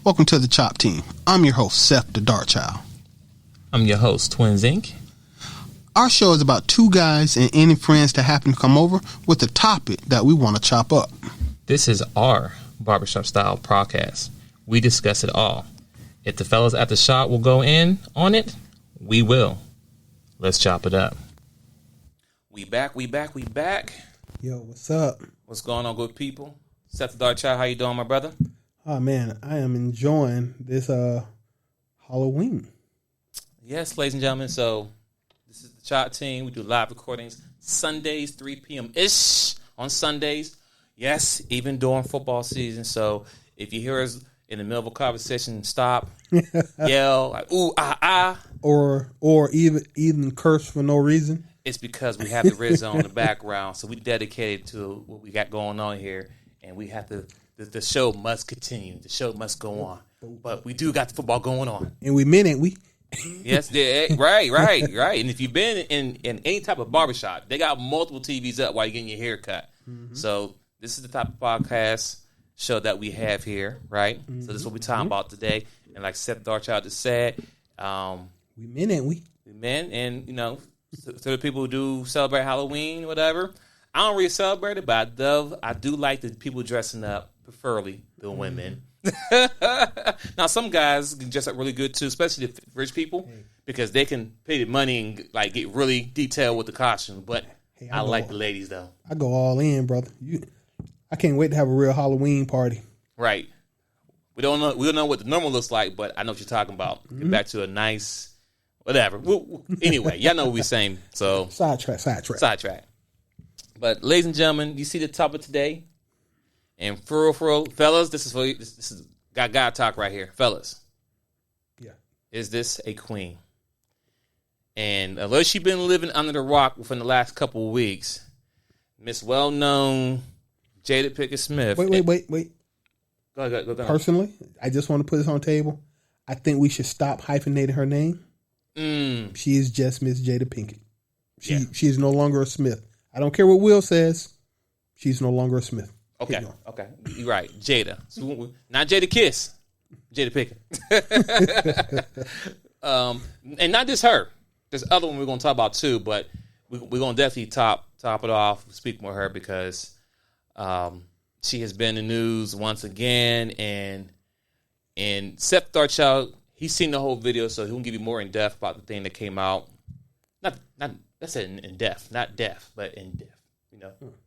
Welcome to the Chop Team. I'm your host, Seth the Dart Child. I'm your host, Twins Inc. Our show is about two guys and any friends that happen to come over with a topic that we want to chop up. This is our Barbershop style podcast. We discuss it all. If the fellas at the shop will go in on it, we will. Let's chop it up. We back. Yo, what's up? What's going on, good people? Seth the Dart Child, how you doing, my brother? Oh man, I am enjoying this Halloween. Yes, ladies and gentlemen, so this is the Chop Team. We do live recordings Sundays, 3 p.m.-ish on Sundays. Yes, even during football season. So if you hear us in the middle of a conversation, stop, yell, like, ooh, ah, ah. Or even curse for no reason. It's because we have the red zone in the background, so we dedicated to what we got going on here, and we have to. The show must continue. The show must go on. But we do got the football going on. And we meant it. We. Yes, right. And if you've been in any type of barbershop, they got multiple TVs up while you're getting your hair cut. Mm-hmm. So this is the type of podcast show that we have here, right? Mm-hmm. So this is what we're talking about today. And like Seth Darchild just said, we meant it. We meant, and to the people who do celebrate Halloween, whatever. I don't really celebrate it, but I do like the people dressing up, preferably the women. Now, some guys can dress up really good too, especially the rich people, because they can pay the money and like get really detailed with the costume. But I like the ladies though. I go all in, brother. I can't wait to have a real Halloween party. Right. We don't know what the normal looks like, but I know what you're talking about. Mm-hmm. Get back to a nice, whatever. Anyway, y'all know what we're saying. So sidetrack. But ladies and gentlemen, you see the topic today, and for real, fellas, this is got talk right here, fellas. Yeah, is this a queen? And unless you've been living under the rock within the last couple of weeks, Miss Well-Known Jada Pinkett Smith. Wait. Go ahead. Personally, I just want to put this on the table. I think we should stop hyphenating her name. She is just Miss Jada Pinkett. She is no longer a Smith. I don't care what Will says. She's no longer a Smith. Okay. You're right. Jada. So, not Jada Kiss. Jada Pinkett. And not just her. There's other one we're going to talk about too, but we're going to definitely top it off, speak more of her because she has been in the news once again. And Seth Darchild, he's seen the whole video, so he'll give you more in depth about the thing that came out. Not that's in depth, not deaf, but in depth.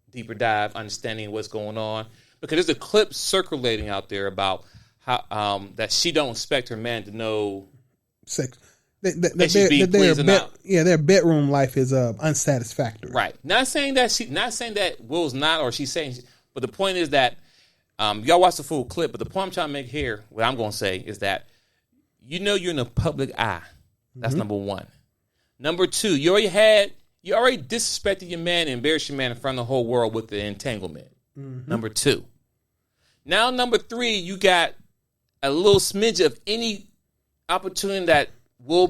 Deeper dive, understanding what's going on. Because there's a clip circulating out there about how that she don't expect her man to know sex. That she's being pleased or not. Yeah, their bedroom life is unsatisfactory. Right. Not saying that Will's not, or she's saying. But the point is that y'all watch the full clip. But the point I'm trying to make here, what I'm going to say is that you're in the public eye. That's number one. Number two, you already disrespected your man and embarrassed your man in front of the whole world with the entanglement. Mm-hmm. Number two. Now, number three, you got a little smidge of any opportunity that Will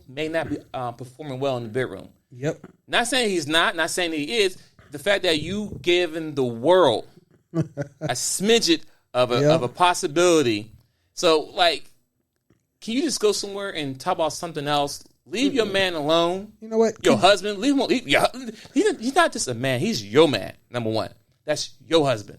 may not be performing well in the bedroom. Yep. Not saying he's not saying he is. The fact that you given the world a smidget of a possibility. So, like, can you just go somewhere and talk about something else? Leave your man alone. You know what? Your husband, leave him alone. He's not just a man. He's your man, number one. That's your husband,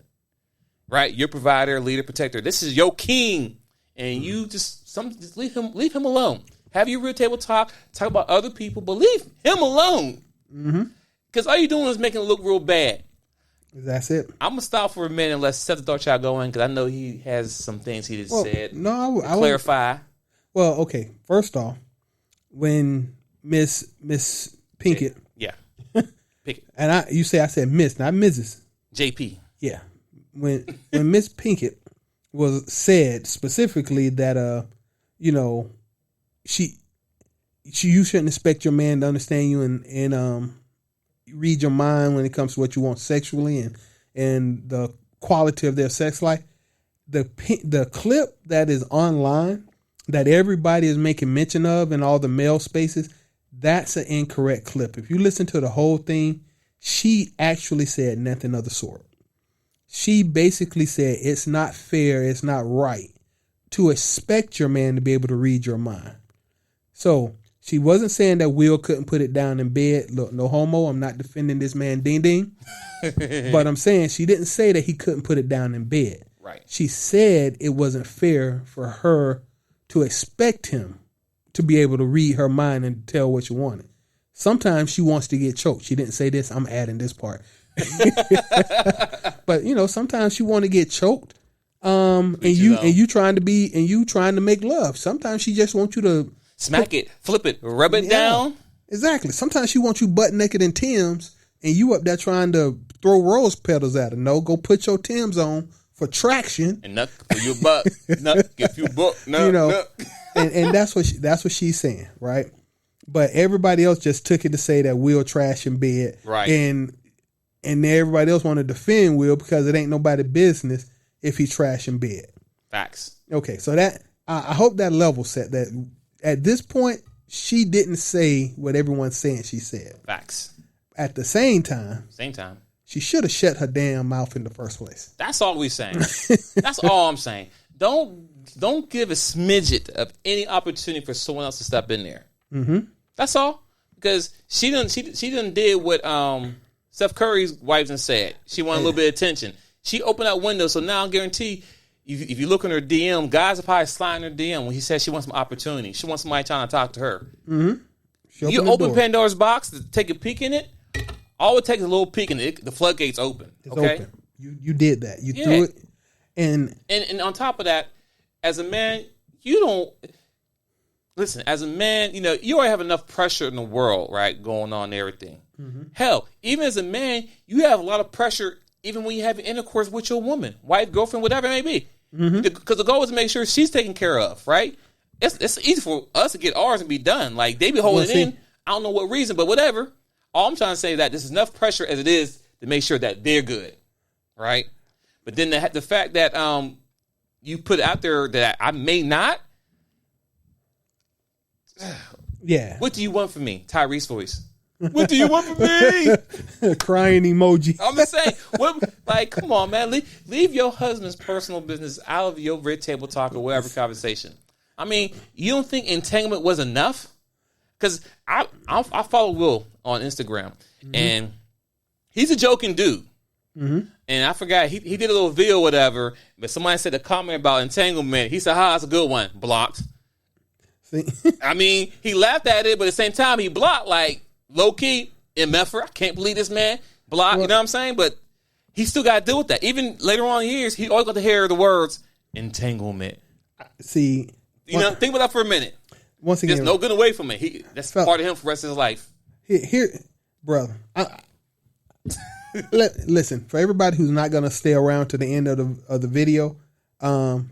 right? Your provider, leader, protector. This is your king. And you just leave him alone. Have your real table talk about other people, but leave him alone. Because all you're doing is making it look real bad. That's it. I'm going to stop for a minute and let Seth the Darchild go in because I know he has some things he just said. No, I clarify. Well, okay. First off, when Miss Pinkett. Yeah. Pinkett. And I said Miss, not Mrs. JP. Yeah. When Miss Pinkett was said specifically that you shouldn't expect your man to understand you and read your mind when it comes to what you want sexually and the quality of their sex life. The clip that is online that everybody is making mention of in all the male spaces, that's an incorrect clip. If you listen to the whole thing, she actually said nothing of the sort. She basically said it's not fair, it's not right to expect your man to be able to read your mind. So she wasn't saying that Will couldn't put it down in bed. Look, no homo. I'm not defending this man, ding ding. But I'm saying she didn't say that he couldn't put it down in bed. Right. She said it wasn't fair for her to expect him to be able to read her mind and tell what she wanted. Sometimes she wants to get choked. She didn't say this. I'm adding this part. But sometimes she want to get choked. And you trying to make love. Sometimes she just wants you to smack it, flip it, rub it down. Exactly. Sometimes she wants you butt naked in Tim's and you up there trying to throw rose petals at her. No, go put your Tim's on for traction. And nut for your butt. Nut if you book. Nut. And that's what she's saying, right? But everybody else just took it to say that Will trash in bed. Right. And everybody else want to defend Will because it ain't nobody's business if he trash in bed. Facts. Okay, so that I hope that level set that at this point she didn't say what everyone's saying she said. Facts. At the same time, she should have shut her damn mouth in the first place. That's all we saying. That's all I'm saying. Don't give a smidget of any opportunity for someone else to step in there. Mm-hmm. That's all. Because she done did what Steph Curry's wife done said. She wanted a little bit of attention. She opened that window, so now I guarantee if you look in her DM, guys are probably sliding her DM when he says she wants some opportunity. She wants somebody trying to talk to her. Mm-hmm. You open Pandora's box to take a peek in it. All it takes is a little peek in it. The floodgates open. It's open. You did that. You threw it. And on top of that, as a man, you don't listen. As a man, you already have enough pressure in the world, right, going on and everything. Mm-hmm. Hell, even as a man, you have a lot of pressure even when you have intercourse with your woman, wife, girlfriend, whatever it may be. Because the goal is to make sure she's taken care of, right? It's easy for us to get ours and be done. Like, they be holding it in. I don't know what reason, but whatever. All I'm trying to say is that there's enough pressure as it is to make sure that they're good, right? But then the fact that you put out there that I may not. Yeah. What do you want from me? Tyrese voice. What do you want from me? Crying emoji. I'm just saying, come on, man. Leave your husband's personal business out of your red table talk or whatever conversation. I mean, you don't think entanglement was enough? Because I follow Will on Instagram, and he's a joking dude. Mm-hmm. And I forgot, he did a little video or whatever, but somebody said a comment about entanglement. He said, that's a good one. Blocked. I mean, he laughed at it, but at the same time, he blocked, like, low-key, MFer. I can't believe this man. Blocked, you know what I'm saying? But he still got to deal with that. Even later on in years, he always got to hear the words, entanglement. See. Think about that for a minute. Once again. There's no getting away from it. That's part of him for the rest of his life. Here brother. Listen, for everybody who's not going to stay around to the end of the video,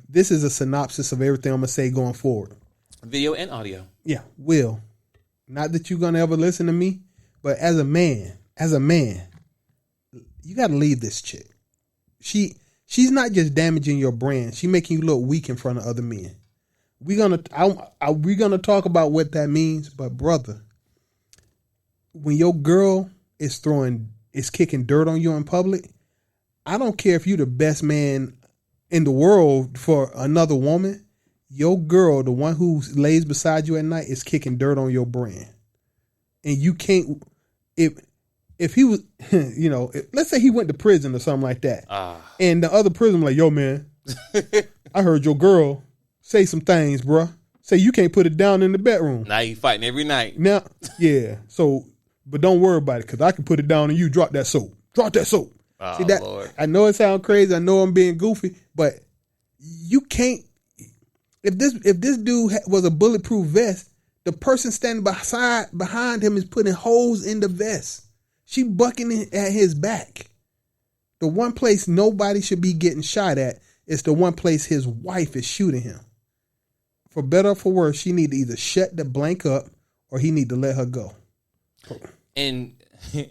this is a synopsis of everything I'm going to say going forward. Video and audio. Yeah, Will. Not that you're going to ever listen to me, but as a man, you got to leave this chick. She's not just damaging your brand. She's making you look weak in front of other men. We're gonna talk about what that means, but brother, when your girl is kicking dirt on you in public, I don't care if you're the best man in the world for another woman. Your girl, the one who lays beside you at night, is kicking dirt on your brand. And you can't, if he was, let's say he went to prison or something like that. And the other prison like, yo, man, I heard your girl say some things, bruh. Say you can't put it down in the bedroom. Now you fighting every night. Now, yeah. So, but don't worry about it, because I can put it down and you drop that soap. Drop that soap. Oh, see that? Lord. I know it sounds crazy. I know I'm being goofy, but you can't. If this dude was a bulletproof vest, the person standing behind him is putting holes in the vest. She bucking at his back. The one place nobody should be getting shot at is the one place his wife is shooting him. For better or for worse, she need to either shut the blank up or he need to let her go. And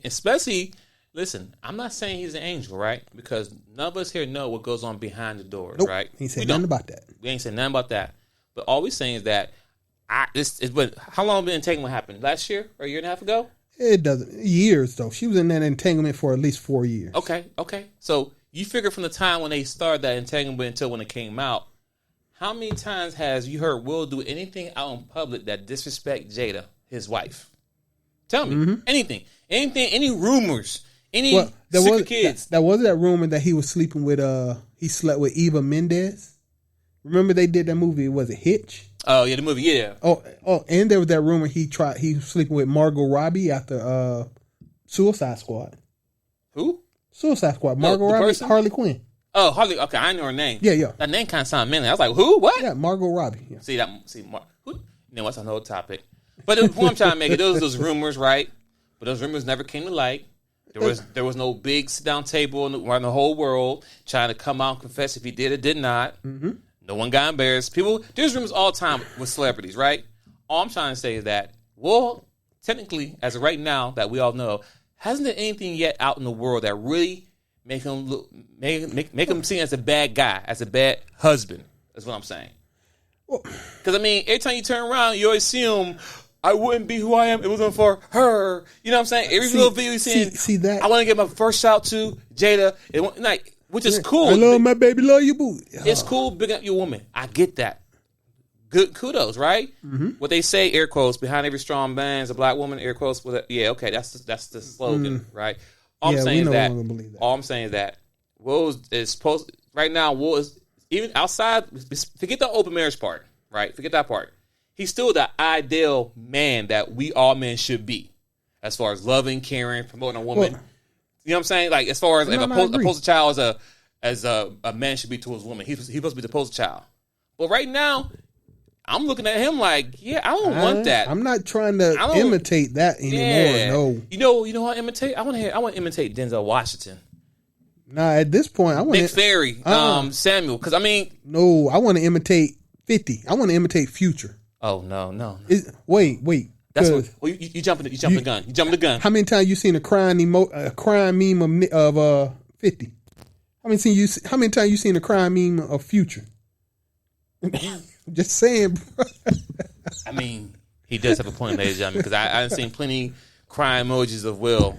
especially, listen, I'm not saying he's an angel, right? Because none of us here know what goes on behind the doors, nope, right? He ain't saying nothing about that. We ain't saying nothing about that. But all we're saying is that how long did entanglement happen? Last year or a year and a half ago? It doesn't. Years, though. She was in that entanglement for at least 4 years. Okay. So you figure from the time when they started that entanglement until when it came out, How many times has you heard Will do anything out in public that disrespect Jada, his wife? Tell me anything, any rumors, any secret kids. That was that rumor that he was sleeping with. He slept with Eva Mendes. Remember they did that movie? Was it Hitch? Oh yeah, the movie. Yeah. Oh, and there was that rumor he was sleeping with Margot Robbie after Suicide Squad. Who? Suicide Squad. Margot Robbie, person? Harley Quinn. Oh, Harley. Okay, I know her name. Yeah. That name kind of sounded manly. I was like, who? What? Yeah, Margot Robbie. Yeah. See, who? You know what's another topic? But the point I'm trying to make it, those rumors, right? But those rumors never came to light. There was no big sit down table around the whole world trying to come out and confess if he did or did not. Mm-hmm. No one got embarrassed. There's rumors all the time with celebrities, right? All I'm trying to say is that, well, technically, as of right now, that we all know, hasn't there anything yet out in the world that really make him seen as a bad guy, as a bad husband? That's what I'm saying. Because, every time you turn around, you always see him, I wouldn't be who I am. It wasn't for her. You know what I'm saying? Every little video you see that. I want to give my first shout to Jada, which is cool. I love my baby, love you, boo. It's cool bigging up your woman. I get that. Good kudos, right? Mm-hmm. What they say, air quotes, behind every strong man is a black woman, air quotes. Okay, that's the slogan, right? All I'm saying is that Will is supposed right now. Will is even outside. Forget the open marriage part, right? Forget that part. He's still the ideal man that we all men should be, as far as loving, caring, promoting a woman. Well, you know what I'm saying? Like as far as if a poster child as a man should be to his woman, he's supposed to be the poster child. But right now, I'm looking at him like, I don't want that. I'm not trying to imitate that anymore. Yeah. No. You know how I imitate? I want to imitate Denzel Washington. Nah, at this point, I want Nick Fury, Samuel. Because no, I want to imitate 50. I want to imitate Future. Oh no. Wait. That's what you jumping the gun. You jumping the gun. How many times you seen a crying meme of 50? How many times you seen a crying meme of Future? Just saying, bro. He does have a point, ladies and gentlemen, because I've seen plenty crying emojis of Will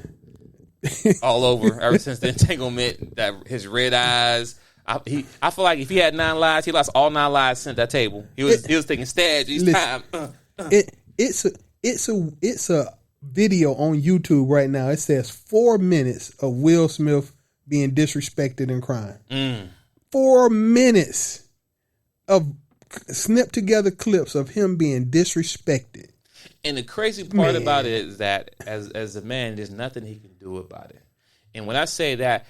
all over ever since the entanglement. That his red eyes. I feel like if he had 9 lives, he lost all 9 lives at that table. He was taking stabs each time. It's a video on YouTube right now. It says 4 minutes of Will Smith being disrespected and crying. 4 minutes of snipped together clips of him being disrespected. And the crazy part about it is that as a man, there's nothing he can do about it. And when I say that,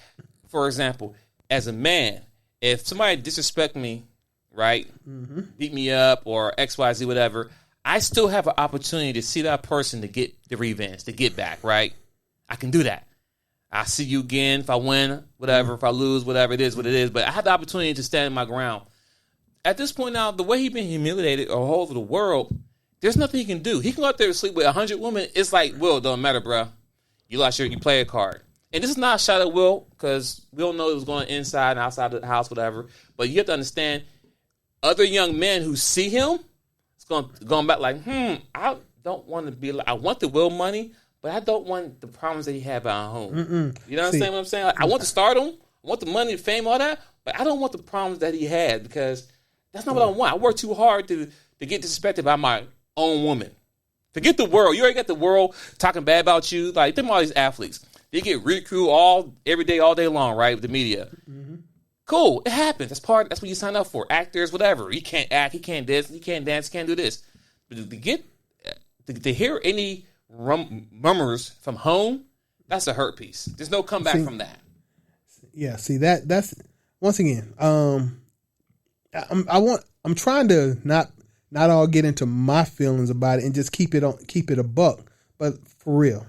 for example, as a man, if somebody disrespect me, right, beat me up or XYZ, whatever, I still have an opportunity to see that person to get the revenge, to get back, right? I can do that. I see you again if I win, whatever, if I lose, whatever it is, what it is. But I have the opportunity to stand my ground. At this point now, the way he's been humiliated all over the world, there's nothing he can do. He can go out there and sleep with 100 women. It's like, Will, don't matter, bro. You lost you play a card. And this is not a shot at Will, because we don't know it was going inside and outside of the house, whatever. But you have to understand, other young men who see him, it's going back like, I don't want to be like, I want the Will money, but I don't want the problems that he had at home. You know what I'm saying? Like, I want the stardom, I want the money, the fame, all that, but I don't want the problems that he had, because that's not what I want. I work too hard to get disrespected by my own woman. Forget the world. You already got the world talking bad about you. Like, think about all these athletes. They get ridiculed every day, all day long, right? With the media. Cool. It happens. That's what you sign up for. Actors, whatever. He can't act. He can't dance. He can't dance. He can't do this. But to hear any murmurs from home, that's a hurt piece. There's no comeback from that. Yeah. See that's once again. I'm trying to not all get into my feelings about it and just keep it a buck. But for real,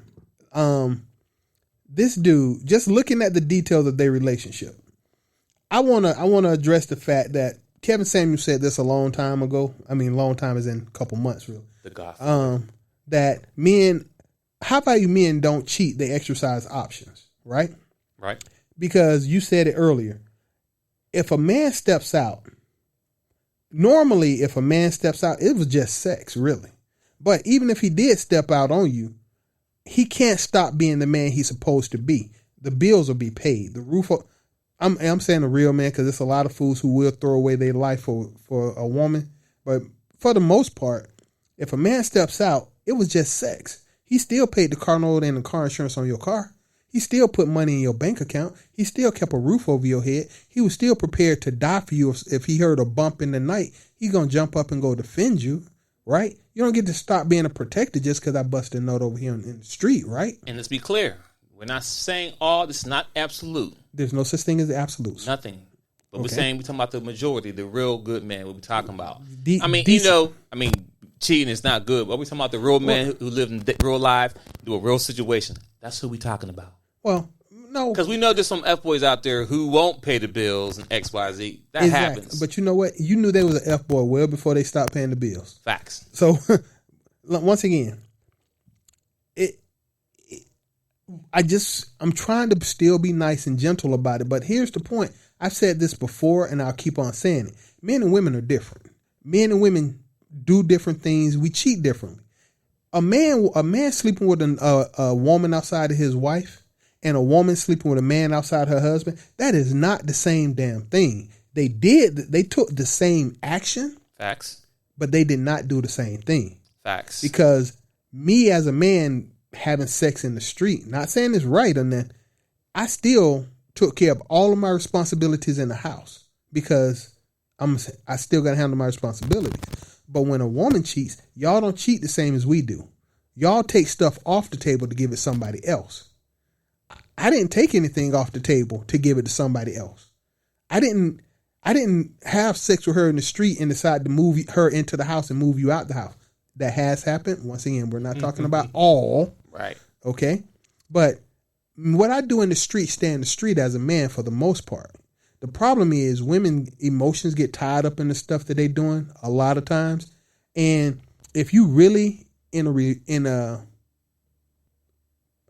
this dude, just looking at the details of their relationship, I wanna address the fact that Kevin Samuels said this a long time ago. I mean, long time is in a couple months, really. The Godfather. That men, how about you men don't cheat, they exercise options, right? Right. Because you said it earlier. If a man steps out, normally if a man steps out, it was just sex, really. But even if he did step out on you, he can't stop being the man he's supposed to be. The bills will be paid. The roof, I'm saying a real man because there's a lot of fools who will throw away their life for a woman. But for the most part, if a man steps out, it was just sex. He still paid the car note and the car insurance on your car. He still put money in your bank account. He still kept a roof over your head. He was still prepared to die for you if he heard a bump in the night. He's going to jump up and go defend you, right? You don't get to stop being a protector just because I busted a note over here in the street, right? And let's be clear. We're not saying all. This is not absolute. There's no such thing as absolutes. Nothing. But Okay. we're talking about the majority, the real good man. What we're talking about. Decent. Cheating is not good. But we're talking about the real man who live in real life, do a real situation. That's who we're talking about. Well, no. Because we know there's some F-boys out there who won't pay the bills and X, Y, Z. That happens. But you know what? You knew they was an F-boy well before they stopped paying the bills. Facts. So, once again, I'm trying to still be nice and gentle about it. But here's the point. I've said this before, and I'll keep on saying it. Men and women are different. Men and women do different things. We cheat differently. A man sleeping with a woman outside of his wife and a woman sleeping with a man outside her husband, that is not the same damn thing. They took the same action. Facts. But they did not do the same thing. Facts. Because me as a man having sex in the street, not saying it's right or nothing, I still took care of all of my responsibilities in the house because I still got to handle my responsibilities. But when a woman cheats, y'all don't cheat the same as we do. Y'all take stuff off the table to give it somebody else. I didn't take anything off the table to give it to somebody else. I didn't have sex with her in the street and decide to move her into the house and move you out the house. That has happened. Once again, we're not talking about all. Right. Okay. But what I do in the street, stay in the street as a man for the most part. The problem is women emotions get tied up in the stuff that they're doing a lot of times. And if you really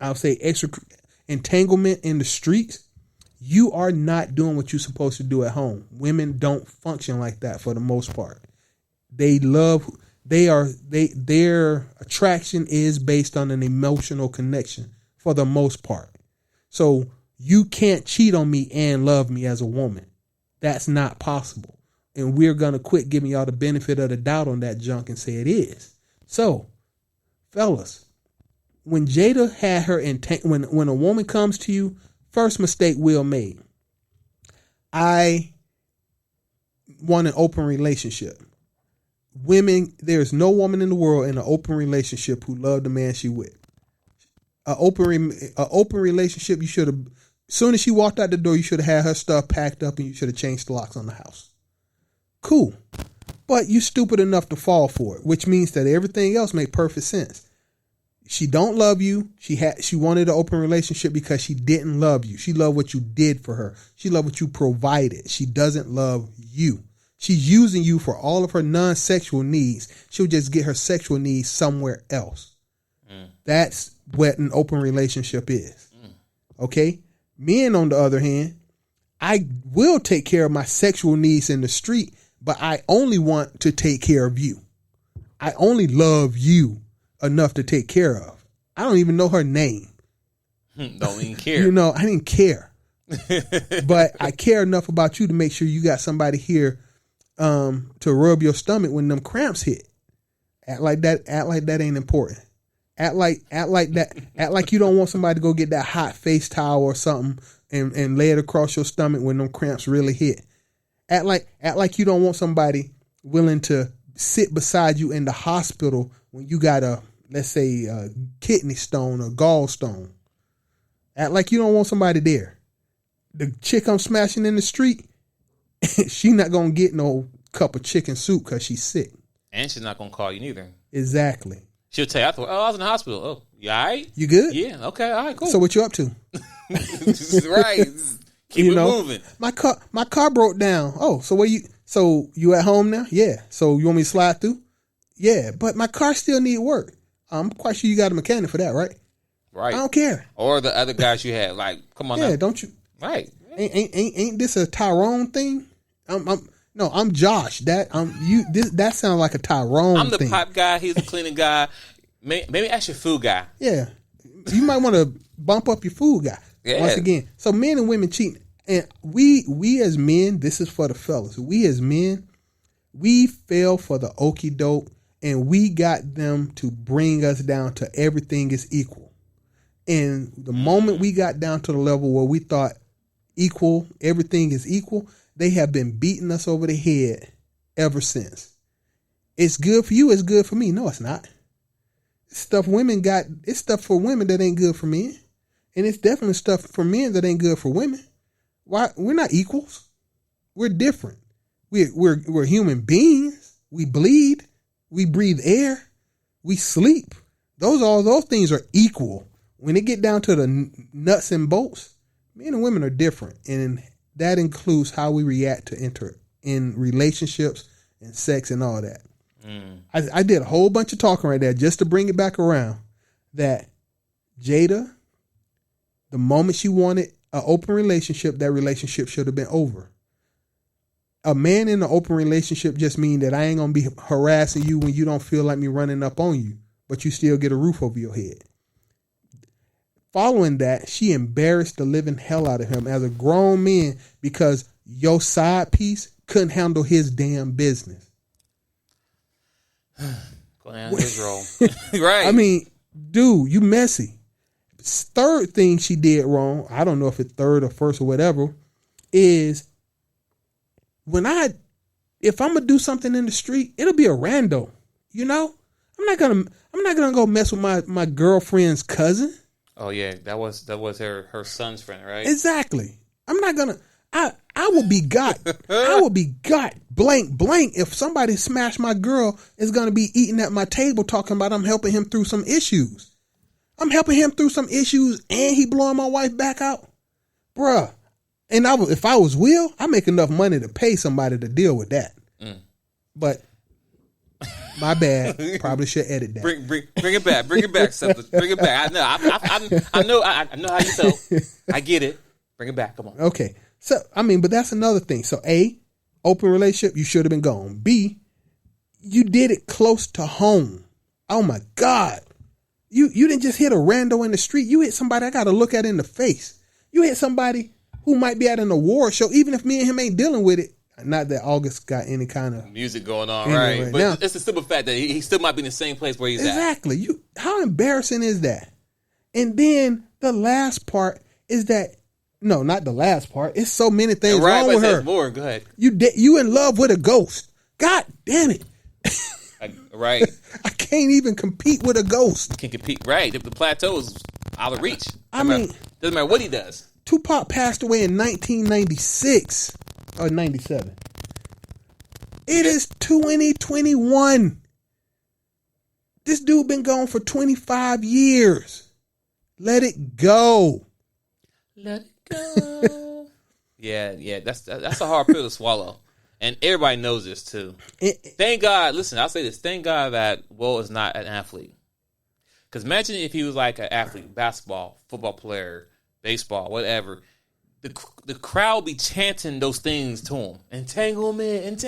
I'll say extra entanglement in the streets, you are not doing what you're supposed to do at home. Women don't function like that for the most part. Their attraction is based on an emotional connection for the most part. So you can't cheat on me and love me as a woman. That's not possible. And we're going to quit giving y'all the benefit of the doubt on that junk and say it is. So, fellas, when Jada had her when a woman comes to you, first mistake Will made. I want an open relationship. Women, there's no woman in the world in an open relationship who loved the man she with. An open relationship, you should have, as soon as she walked out the door, you should have had her stuff packed up and you should have changed the locks on the house. Cool. But you stupid enough to fall for it, which means that everything else make perfect sense. She don't love you. She wanted an open relationship because she didn't love you. She loved what you did for her. She loved what you provided. She doesn't love you. She's using you for all of her non-sexual needs. She'll just get her sexual needs somewhere else. That's what an open relationship is. Okay? Men, on the other hand, I will take care of my sexual needs in the street, but I only want to take care of you. I only love you enough to take care of. I don't even know her name. Don't even care. I didn't care. But I care enough about you to make sure you got somebody here to rub your stomach when them cramps hit. Act like that ain't important. Act like you don't want somebody to go get that hot face towel or something and lay it across your stomach when them cramps really hit. Act like you don't want somebody willing to sit beside you in the hospital when you got let's say a kidney stone or gallstone. Act like you don't want somebody there. The chick I'm smashing in the street, she not gonna get no cup of chicken soup because she's sick. And she's not gonna call you neither. Exactly. She'll tell you, I was in the hospital. Oh, you all right? You good? Yeah, okay, all right, cool. So what you up to? Right. Keep it moving. My car broke down. Oh, so you at home now? Yeah. So you want me to slide through? Yeah, but my car still need work. I'm quite sure you got a mechanic for that, right? Right. I don't care. Or the other guys you had, like, come on now. Yeah, don't you? Right. Ain't this a Tyrone thing? I'm Josh. That sounds like a Tyrone I'm the thing. pipe guy. He's the cleaning guy. Maybe ask your food guy. Yeah. You might want to bump up your food guy. Yeah. Once again. So men and women cheating. And we as men, this is for the fellas. We as men, we fell for the okie doke, and we got them to bring us down to everything is equal. And the moment we got down to the level where we thought equal, everything is equal, they have been beating us over the head ever since. It's good for you, it's good for me. No, it's not. It's stuff for women that ain't good for men. And it's definitely stuff for men that ain't good for women. Why? We're not equals. We're different. We're human beings. We bleed. We breathe air. We sleep. All those things are equal. When it get down to the nuts and bolts, men and women are different, and that includes how we react to enter in relationships and sex and all that. I did a whole bunch of talking right there just to bring it back around that Jada, the moment she wanted an open relationship, that relationship should have been over. A man in an open relationship just means that I ain't going to be harassing you when you don't feel like me running up on you, but you still get a roof over your head. Following that, she embarrassed the living hell out of him as a grown man because your side piece couldn't handle his damn business. Go down his role. Right. I mean, dude, you messy. Third thing she did wrong, I don't know if it's third or first or whatever, is if I'm gonna do something in the street, it'll be a rando. You know? I'm not gonna go mess with my girlfriend's cousin. Oh yeah, that was her son's friend, right? Exactly. I'm not gonna. I will be got. I will be got blank if somebody smashed my girl is gonna be eating at my table talking about I'm helping him through some issues. I'm helping him through some issues and he blowing my wife back out, bruh. And if I was Will, I make enough money to pay somebody to deal with that. But my bad. Probably should edit that. Bring it back. Bring it back, something. Bring it back. I know how you felt. I get it. Bring it back. Come on. Okay. So but that's another thing. So A, open relationship, you should have been gone. B, you did it close to home. Oh my God. You didn't just hit a rando in the street. You hit somebody I got to look at in the face. You hit somebody who might be at an award show, even if me and him ain't dealing with it. Not that August got any kind of music going on, right? But now, it's the simple fact that he still might be in the same place where he's at. Exactly. How embarrassing is that? And then the last part is that, no, not the last part. It's so many things wrong with her. More. Go ahead. You in love with a ghost. God damn it. Right. I can't even compete with a ghost. You can compete, right? The plateau is out of reach. Doesn't matter what he does. Tupac passed away in 1996 or 97. It is 2021. This dude been gone for 25 years. Let it go. Let it go. Yeah. That's a hard pill to swallow. And everybody knows this too. Thank God. Listen, I'll say this. Thank God that Will is not an athlete. Because imagine if he was like an athlete, basketball, football player, baseball, whatever. The crowd be chanting those things to him. Entanglement.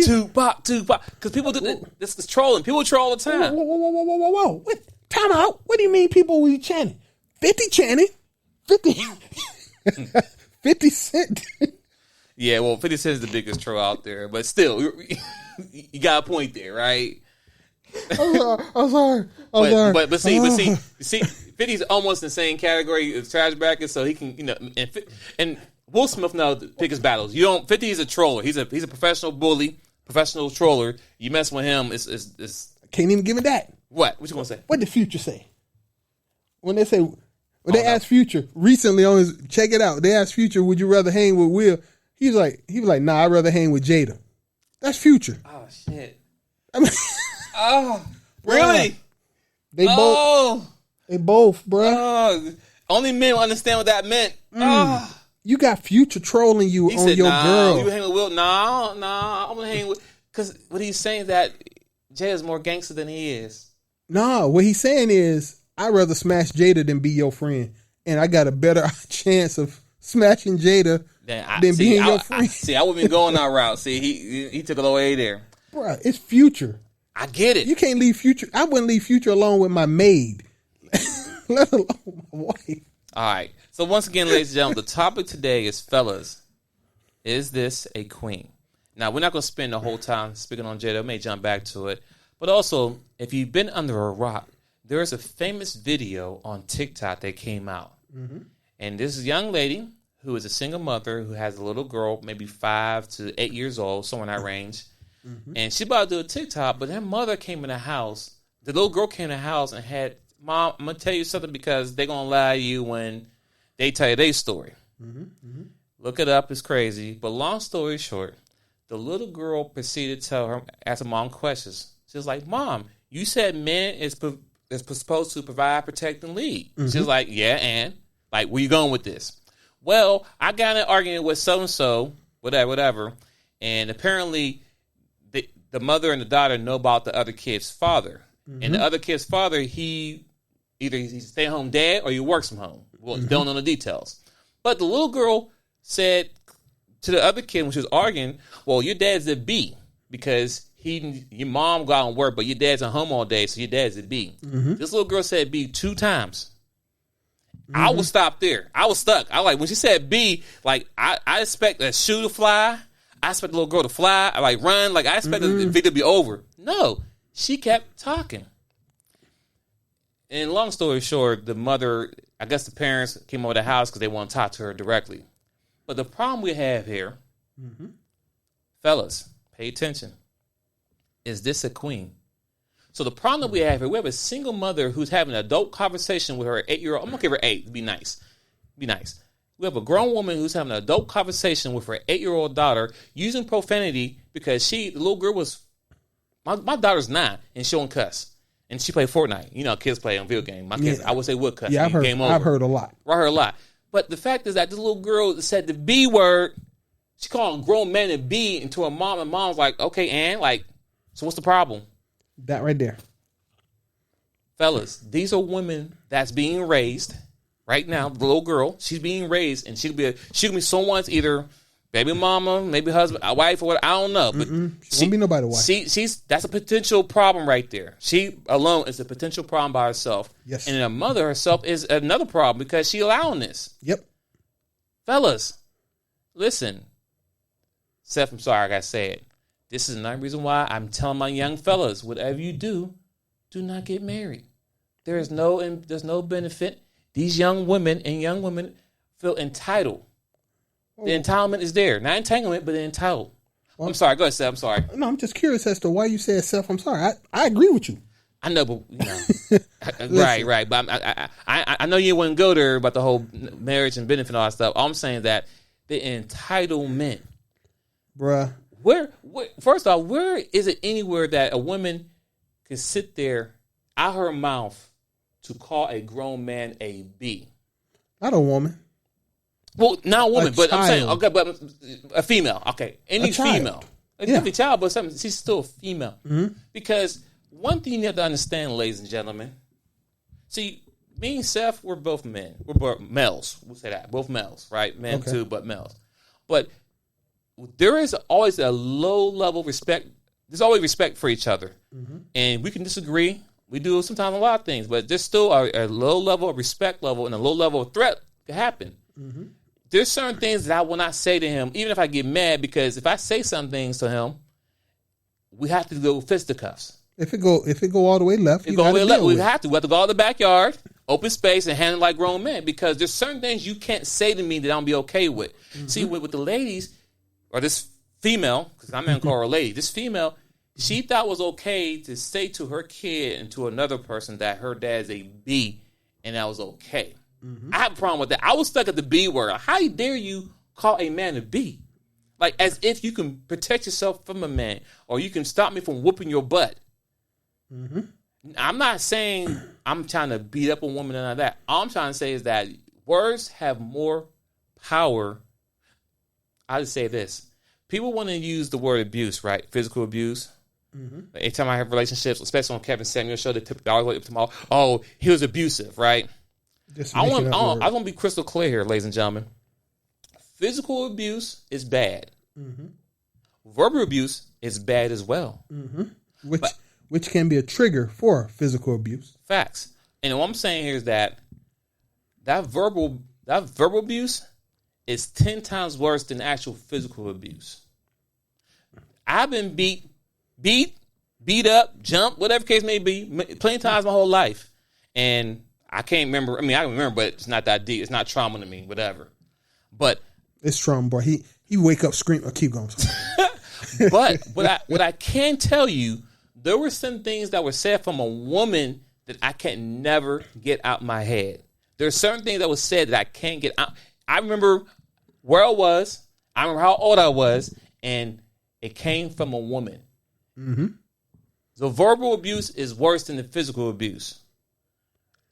Tupac. Because people do this is trolling. People troll all the time. Whoa. What? Time out. What do you mean people be chanting? 50 chanting? 50 Cent. Yeah, well, 50 Cent is the biggest troll out there, but still, you got a point there, right? I'm sorry. But see, 50's almost in the same category as trash bracket, so he can, and Will Smith knows to pick his battles. 50 is a troller. He's a professional bully, professional troller. You mess with him, it's can't even give me that. What you gonna say? What did Future say? When they asked Future recently on his, check it out. They asked Future, would you rather hang with Will? He was like, nah, I'd rather hang with Jada. That's Future. Oh shit. I mean, oh, really? They both, bro. Only men will understand what that meant. You got Future trolling you on your girl. You hang with Will? No, I'm gonna hang with, because what he's saying is that Jada's more gangster than he is. No, what he's saying is, I'd rather smash Jada than be your friend, and I got a better chance of smashing Jada than being your friend. I wouldn't be going that route. See, he took it away there. Bro, it's Future. I get it. You can't leave Future. I wouldn't leave Future alone with my maid, let alone my wife. All right. So once again, ladies and gentlemen, the topic today is, fellas, is this a queen? Now, we're not going to spend the whole time speaking on Jada. I may jump back to it. But also, if you've been under a rock, there is a famous video on TikTok that came out. Mm-hmm. And this is a young lady who is a single mother who has a little girl, maybe 5 to 8 years old, somewhere in that range. Mm-hmm. And she about to do a TikTok, but her mother came in the house. The little girl came in the house and had, Mom, I'm going to tell you something because they're going to lie to you when they tell you their story. Mm-hmm. Mm-hmm. Look it up. It's crazy. But long story short, the little girl proceeded to tell her, ask her mom questions. She was like, Mom, you said men is supposed to provide, protect, and lead. Mm-hmm. She was like, yeah, and? Like, where you going with this? Well, I got in an argument with so-and-so, whatever. And apparently the mother and the daughter know about the other kid's father. Mm-hmm. And the other kid's father, he's a stay-at-home dad or he works from home. Well, don't know the details. But the little girl said to the other kid when she was arguing, well, your dad's a B because your mom got on work, but your dad's at home all day, so your dad's a B. Mm-hmm. This little girl said B 2 times. Mm-hmm. I was stopped there. I was stuck. I like when she said B, like I expect a shoe to fly. I expect the little girl to fly. I like run. Like I expect the video to be over. No, she kept talking. And long story short, the mother, I guess the parents came over to the house because they want to talk to her directly. But the problem we have here, fellas, pay attention. Is this a queen? So the problem that we have here, we have a single mother who's having an adult conversation with her 8-year-old. I'm going to give her 8. Be nice. Be nice. We have a grown woman who's having an adult conversation with her 8-year-old daughter using profanity because the little girl was, my daughter's 9 and she don't cuss. And she played Fortnite. You know, kids play on video game. My kids, I would say would cuss. Yeah, I've heard a lot. I heard a lot. But the fact is that this little girl said the B word. She called grown men a B and to her mom. And mom's like, okay, Ann, like, so what's the problem? That right there. Fellas, these are women that's being raised right now. The little girl, she's being raised, and she could be someone's either baby mama, maybe husband, a wife, or whatever. I don't know. But she won't be nobody's wife. That's a potential problem right there. She alone is a potential problem by herself. Yes. And her mother herself is another problem because she allowing this. Yep. Fellas, listen. Seth, I'm sorry I got to say it. This is another reason why I'm telling my young fellas, whatever you do not get married. There's no benefit. These young women feel entitled. The entitlement is there. Not entanglement, but they're entitled. Well, I'm sorry. Go ahead, Seth. I'm sorry. No, I'm just curious as to why you said Seth. I'm sorry. I agree with you. I know, but right. But I know you wouldn't go there about the whole marriage and benefit and all that stuff. All I'm saying is that the entitlement, bruh. Where first off, where is it anywhere that a woman can sit there out her mouth to call a grown man a B? Not a woman. Well, not a woman, but I'm saying, okay, but a female. Okay, any female. It could be a child, but she's still a female. Mm-hmm. Because one thing you have to understand, ladies and gentlemen, see, me and Seth, we're both men. We're both males. We'll say that. Both males, right? Men too, but males. But there is always a low level respect. There's always respect for each other. Mm-hmm. And we can disagree. We do sometimes a lot of things, but there's still a low level of respect level and a low level of threat can happen. Mm-hmm. There's certain things that I will not say to him, even if I get mad, because if I say some things to him, we have to go fisticuffs. If it go all the way left, we have to go out the backyard, open space, and handle it like grown men, because there's certain things you can't say to me that I don't be okay with. Mm-hmm. See, with the ladies, or this female, because I'm going to call her a lady, this female, she thought it was okay to say to her kid and to another person that her dad's a B, and that was okay. Mm-hmm. I have a problem with that. I was stuck at the B word. How dare you call a man a B? Like, as if you can protect yourself from a man, or you can stop me from whooping your butt. Mm-hmm. I'm not saying I'm trying to beat up a woman and all that. All I'm trying to say is that words have more power. I'll just say this. People want to use the word abuse, right? Physical abuse. Mm-hmm. Every time I have relationships, especially on Kevin Samuel's show, they always up to my, he was abusive, right? I want to be crystal clear here, ladies and gentlemen. Physical abuse is bad. Mm-hmm. Verbal abuse is bad as well. Mm-hmm. Which can be a trigger for physical abuse. Facts. And what I'm saying here is that that verbal abuse is 10 times worse than actual physical abuse. I've been beat up, jumped, whatever case may be, plenty of times my whole life. And I can't remember. I mean, I can remember, but it's not that deep. It's not trauma to me, whatever. But it's trauma, boy. He wake up, scream, or keep going. But what I can tell you, there were some things that were said from a woman that I can never get out my head. There are certain things that was said that I can't get out. I remember where I was. I remember how old I was, and it came from a woman. Mm-hmm. So verbal abuse is worse than the physical abuse.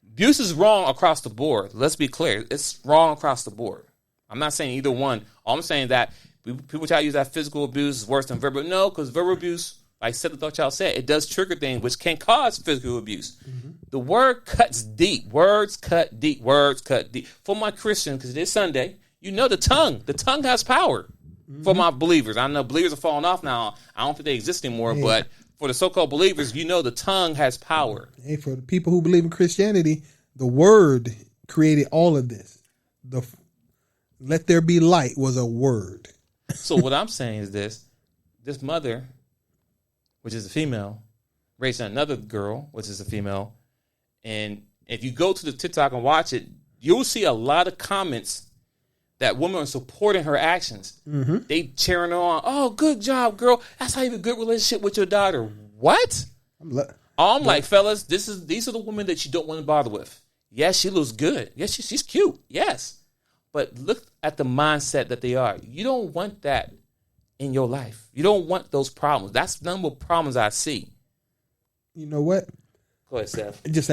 Abuse is wrong across the board. Let's be clear. It's wrong across the board. I'm not saying either one. All I'm saying that people try to use that physical abuse is worse than verbal. No, because verbal abuse, like y'all said, it does trigger things which can cause physical abuse. Mm-hmm. The word cuts deep. Words cut deep. Words cut deep. For my Christian, because it is Sunday, you know the tongue. The tongue has power. Mm-hmm. For my believers. I know believers are falling off now. I don't think they exist anymore, but for the so-called believers, you know the tongue has power. Hey, for the people who believe in Christianity, the word created all of this. The let there be light was a word. So what I'm saying is this mother, which is a female, raised another girl, which is a female. And if you go to the TikTok and watch it, you'll see a lot of comments that women are supporting her actions. Mm-hmm. They cheering her on. Oh, good job, girl. That's how you have a good relationship with your daughter. What? I'm like, fellas, these are the women that you don't want to bother with. Yes, she looks good. Yes, she's cute. Yes. But look at the mindset that they are. You don't want that in your life. You don't want those problems. That's the number of problems I see. You know what? Go ahead, Seth. Just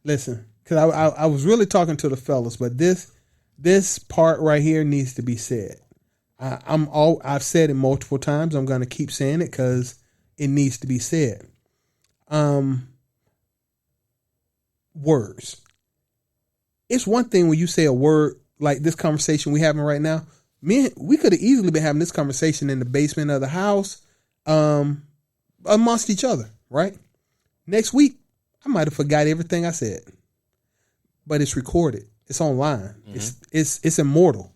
listen, because I was really talking to the fellas, but this part right here needs to be said. I've said it multiple times. I'm going to keep saying it because it needs to be said. Words. It's one thing when you say a word like this conversation we having right now. We could have easily been having this conversation in the basement of the house, amongst each other, right? Next week, I might have forgot everything I said, but it's recorded. It's online. Mm-hmm. It's immortal.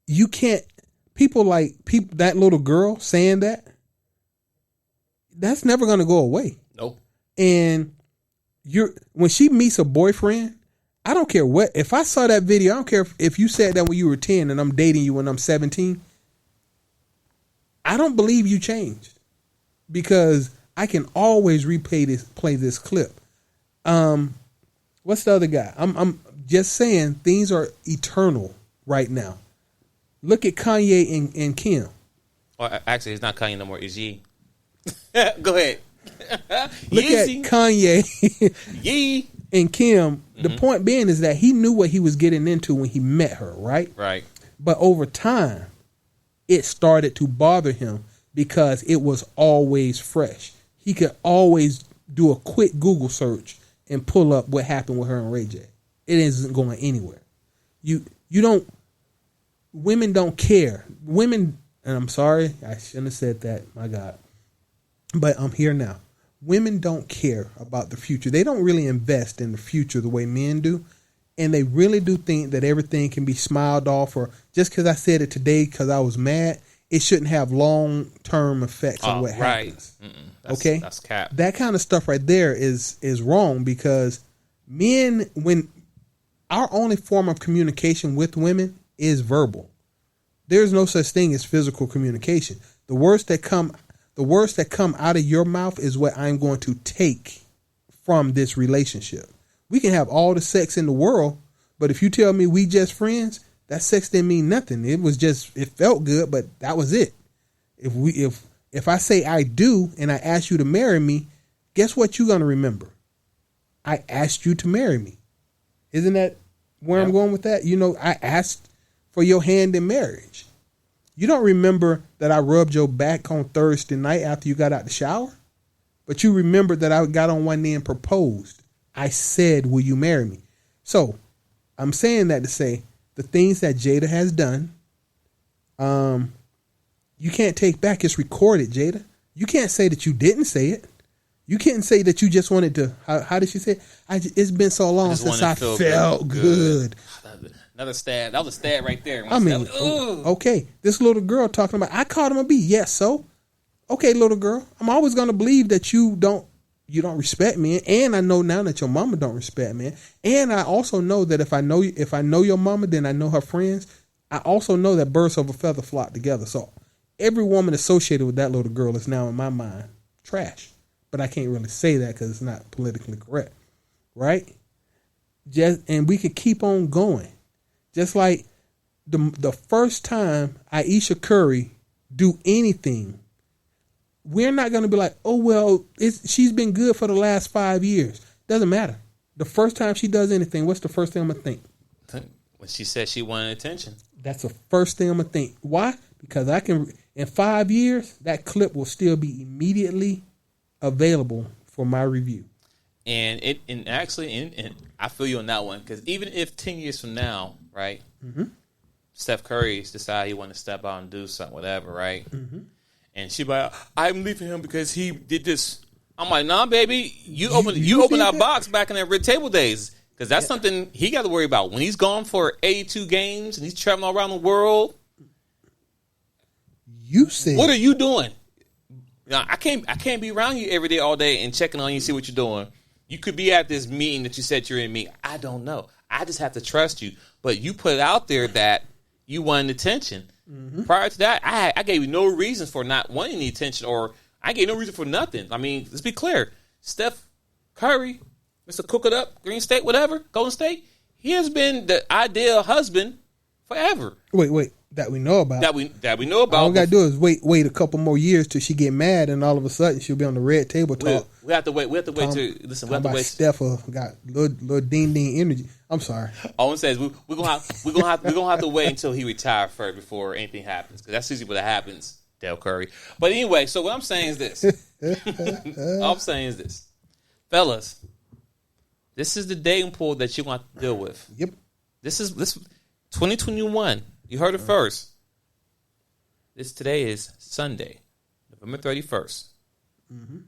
You can't. People that little girl saying that's never going to go away. Nope. And when she meets a boyfriend, I don't care what. If I saw that video, I don't care if you said that when you were 10 and I'm dating you when I'm 17. I don't believe you changed because I can always play this clip. What's the other guy? I'm just saying things are eternal right now. Look at Kanye and Kim. Or actually, it's not Kanye no more. It's Ye. Go ahead. Look at Kanye Ye and Kim. Mm-hmm. The point being is that he knew what he was getting into when he met her, right? Right. But over time, it started to bother him because it was always fresh. He could always do a quick Google search and pull up what happened with her and Ray J. It isn't going anywhere. Women don't care. Women, and I'm sorry, I shouldn't have said that, my God. But I'm here now. Women don't care about the future. They don't really invest in the future the way men do. And they really do think that everything can be smiled off, or just because I said it today because I was mad, it shouldn't have long-term effects on what happens. Okay? That's cap. That kind of stuff right there is wrong because men, when our only form of communication with women is verbal. There's no such thing as physical communication. The words that come out of your mouth is what I'm going to take from this relationship. We can have all the sex in the world, but if you tell me we just friends, that sex didn't mean nothing. It felt good, but that was it. If I say I do and I ask you to marry me, guess what you're going to remember? I asked you to marry me. Isn't that where I'm going with that? I asked for your hand in marriage. You don't remember that I rubbed your back on Thursday night after you got out the shower, but you remember that I got on one knee and proposed. I said, will you marry me? So I'm saying that to say the things that Jada has done, you can't take back. It's recorded, Jada. You can't say that you didn't say it. You can't say that you just wanted to. How did she say? It's been so long since I felt good. Another stab. That was a stab right there. I mean, okay, this little girl talking about. I called him a B. Yes, so okay, little girl. I'm always gonna believe that you don't respect me, and I know now that your mama don't respect me, and I also know that if I know your mama, then I know her friends. I also know that birds of a feather flock together. So every woman associated with that little girl is now in my mind trash. But I can't really say that because it's not politically correct, right? And we could keep on going. Just like the first time Aisha Curry do anything, we're not going to be like, oh, well, she's been good for the last 5 years. Doesn't matter. The first time she does anything, what's the first thing I'm going to think? When she said she wanted attention. That's the first thing I'm going to think. Why? Because in 5 years, that clip will still be immediately available for my review. And I feel you on that one, because even if 10 years from now, right, Steph Curry's decide he want to step out and do something, whatever, right, and she like, I'm leaving him because he did this. I'm like, nah, baby, you opened our box back in the red table days, because that's something he got to worry about when he's gone for 82 games and he's traveling all around the world. You said, what are you doing? Now, I can't be around you every day, all day, and checking on you, see what you're doing. You could be at this meeting that you said you're in. I don't know. I just have to trust you. But you put it out there that you wanted attention. Prior to that, I gave you no reasons for not wanting the attention, or I gave no reason for nothing. I mean, let's be clear. Steph Curry, Mr. Cook It Up, Green State, whatever, Golden State, he has been the ideal husband forever. Wait. That we know about. That we know about. All we got to do is wait a couple more years till she get mad, and all of a sudden she'll be on the red table talk. We have to wait. We have to wait to listen. We have to wait. Steph got little ding energy. I'm sorry. All I'm saying is we're gonna have to wait until he retires first before anything happens, because that's usually what happens. Del Curry. But anyway, so what I'm saying is this. All I'm saying is this, fellas. This is the dating pool that you want to deal with. Yep. This 2021. You heard it first. Today is Sunday, November 31st.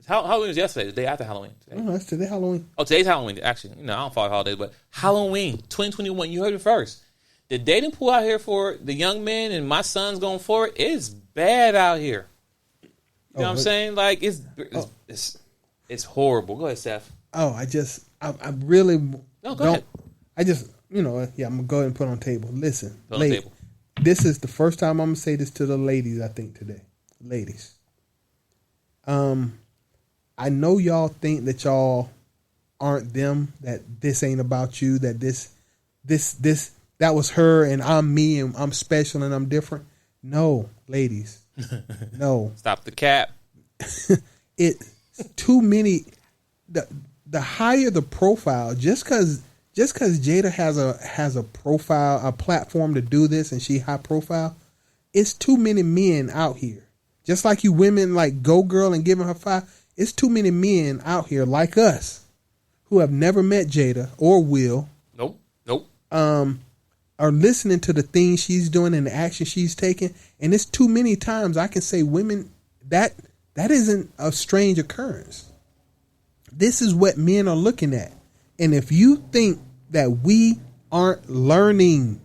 Halloween was yesterday, the day after Halloween. Today. Oh, that's today Halloween. Oh, today's Halloween. Actually, I don't follow holidays, but Halloween 2021. You heard it first. The dating pool out here for the young men and my sons going forward is bad out here. You know what I'm saying? Like it's horrible. Go ahead, Steph. I really go ahead. I'm gonna go ahead and put on the table. Listen, ladies. This is the first time I'm going to say this to the ladies, I think, today. Ladies. I know y'all think that y'all aren't them, that this ain't about you, that that was her and I'm me and I'm special and I'm different. No, ladies. No. Stop the cap. It's too many. The higher the profile, just because Jada has a profile, a platform to do this, and she high profile, it's too many men out here. Just like you women like Go Girl and giving her 5, it's too many men out here like us who have never met Jada or will. Nope. Are listening to the things she's doing and the action she's taking, and it's too many times I can say women that isn't a strange occurrence. This is what men are looking at. And if you think that we aren't learning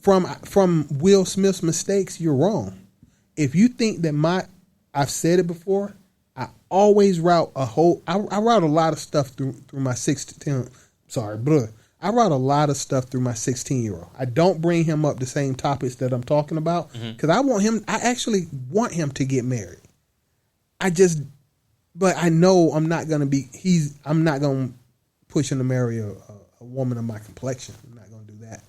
from Will Smith's mistakes, you're wrong. If you think that I've said it before, I always route I route a lot of stuff through my 16. I route a lot of stuff through my 16-year-old. I don't bring him up the same topics that I'm talking about because I actually want him to get married. But I know I'm not going to push him to marry a woman of my complexion. I'm not going to do that.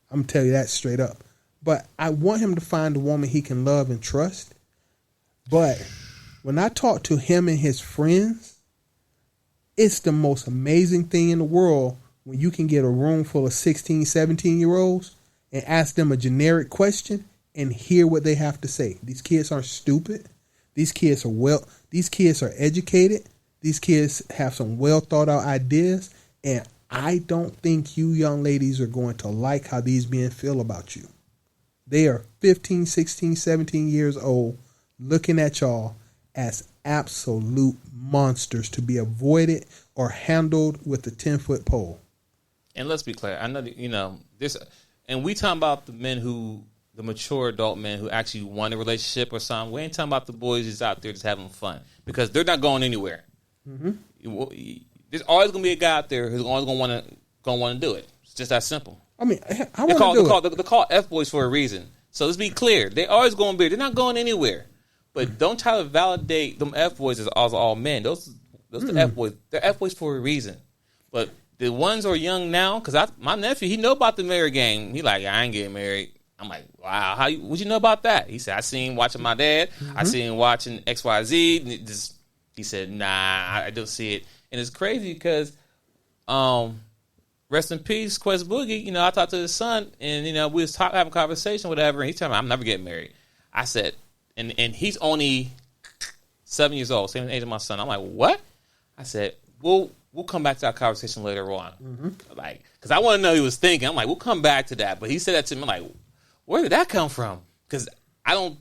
I'm going to tell you that straight up. But I want him to find a woman he can love and trust. But when I talk to him and his friends, it's the most amazing thing in the world when you can get a room full of 16, 17-year-olds and ask them a generic question and hear what they have to say. These kids aren't stupid. These kids are educated. These kids have some well thought out ideas. And I don't think you young ladies are going to like how these men feel about you. They are 15, 16, 17 years old looking at y'all as absolute monsters to be avoided or handled with a 10-foot pole. And let's be clear. I know that, this, and we talking about the men the mature adult men who actually want a relationship or something. We ain't talking about the boys just out there just having fun, because they're not going anywhere. Mm-hmm. There's always gonna be a guy out there who's always gonna want to do it. It's just that simple. I mean, I want to do it. They're called F boys for a reason. So let's be clear. They're always going to be. They're not going anywhere. But don't try to validate them F boys as all men. Those are F boys. They're F boys for a reason. But the ones who are young now, because my nephew, he know about the marriage game. He like, I ain't getting married. I'm like, wow, would you know about that? He said, I seen watching my dad. I seen watching XYZ. He said, nah, I don't see it. And it's crazy because, rest in peace, Quest Boogie. I talked to his son, and we was having a conversation, whatever. And he's telling me, I'm never getting married. I said, and he's only 7 years old, same age as my son. I'm like, what? I said, we'll come back to our conversation later on, because I want to know what he was thinking. I'm like, we'll come back to that. But he said that to me, I'm like, where did that come from? Because I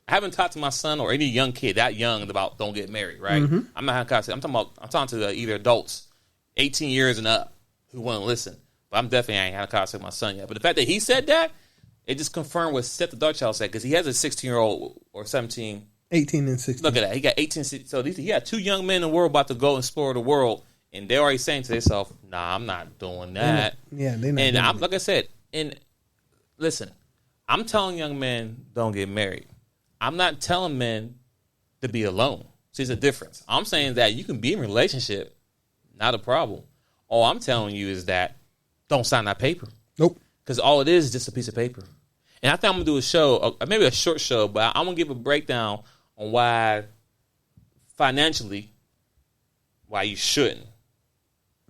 haven't talked to my son or any young kid that young about don't get married, right? Mm-hmm. I'm not having a conversation. I'm talking to either adults, 18 years and up, who want to listen. But I'm definitely ain't had a conversation with my son yet. But the fact that he said that, it just confirmed what Seth the Dark Child said, because he has a 16-year-old or 17. 18 and 16. Look at that. He got 18. So he had two young men in the world about to go explore the world, and they're already saying to themselves, nah, I'm not doing that. They're not. And like I said, and listen, I'm telling young men don't get married. I'm not telling men to be alone. See, there's a difference. I'm saying that you can be in a relationship, not a problem. All I'm telling you is that don't sign that paper. Nope. Because all it is just a piece of paper. And I think I'm going to do a show, maybe a short show, but I'm going to give a breakdown on why financially, why you shouldn't.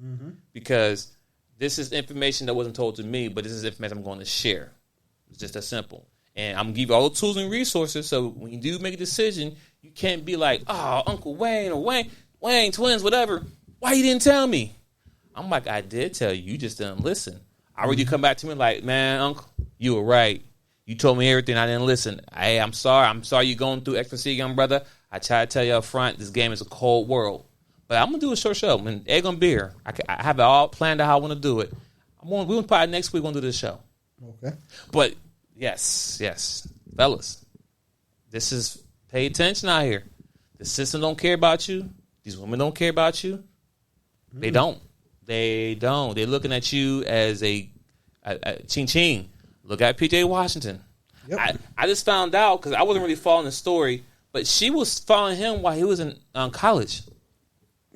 Mm-hmm. Because this is information that wasn't told to me, but this is information I'm going to share. It's just that simple. And I'm going to give you all the tools and resources, so when you do make a decision, you can't be like, oh, Uncle Wayne or Wayne twins, whatever. Why you didn't tell me? I'm like, I did tell you. You just didn't listen. I heard you come back to me like, man, Uncle, you were right. You told me everything. I didn't listen. Hey, I'm sorry. I'm sorry you're going through ecstasy, young brother. I try to tell you up front, this game is a cold world. But I'm going to do a short show. And egg on beer. I have it all planned out how I want to do it. We'll probably next week going to do this show. Okay. But, yes. Fellas, this is, pay attention out here. The system don't care about you. These women don't care about you. They don't. They don't. They're looking at you as a ching-ching. Look at P.J. Washington. Yep. I just found out, because I wasn't really following the story, but she was following him while he was in college.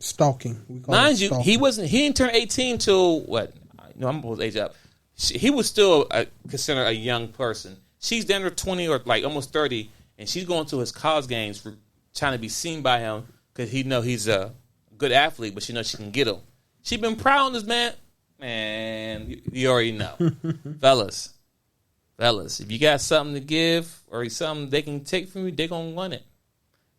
Stalking. Mind you, he didn't turn 18 till, what? No, I'm supposed to age up. He was still considered a young person. She's down to 20 or like almost 30, and she's going to his college games for trying to be seen by him, because he know he's a good athlete, but she knows she can get him. She been proud of this man. Man, you already know. Fellas, if you got something to give or something they can take from you, they're going to want it.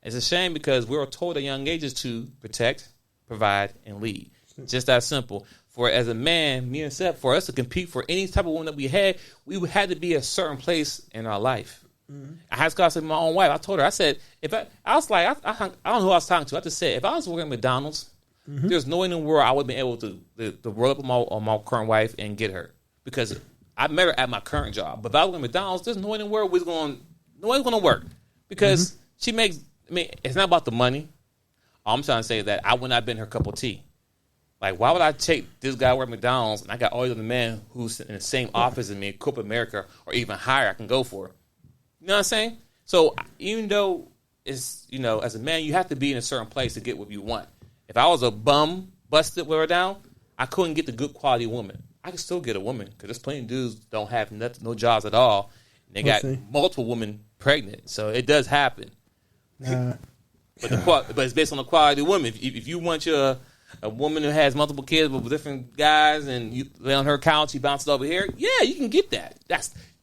It's a shame, because we were told at young ages to protect, provide, and lead. Just that simple. For as a man, me and Seth, for us to compete for any type of woman that we had to be a certain place in our life. Mm-hmm. I had to say my own wife. I told her, I said, I don't know who I was talking to. I just said, if I was working at McDonald's, there's no way in the world I would have been able to roll up on my current wife and get her, because I met her at my current job. But if I was working at McDonald's, there's no way in the world no one's going to work, because she makes. I mean, it's not about the money. All I'm trying to say is that I would not have been her cup of tea. Like, why would I take this guy work at McDonald's and I got all the other men who's in the same office as me in corporate America or even higher I can go for? You know what I'm saying? So even though it's, as a man, you have to be in a certain place to get what you want. If I was a bum, busted, wear down, I couldn't get the good quality woman. I could still get a woman, because there's plenty of dudes don't have no jobs at all. And they got multiple women pregnant. So it does happen. But it's based on the quality of woman. If you want a woman who has multiple kids with different guys and you lay on her couch, you bounce it over here, yeah, you can get that.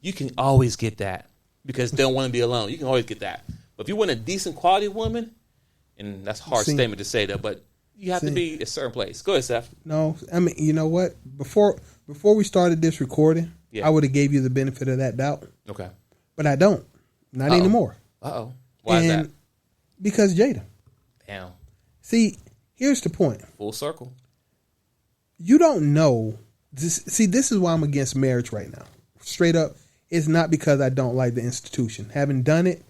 You can always get that, because they don't want to be alone. You can always get that. But if you want a decent quality woman, and that's a hard statement to say that, but you have to be a certain place. Go ahead, Seth. No, I mean, you know what? Before we started this recording, I would have gave you the benefit of that doubt. Okay. But I don't. Not anymore. Uh-oh. Why is that? Because Jada. Damn. See, here's the point. Full circle. You don't know. This is why I'm against marriage right now. Straight up, it's not because I don't like the institution. Having done it,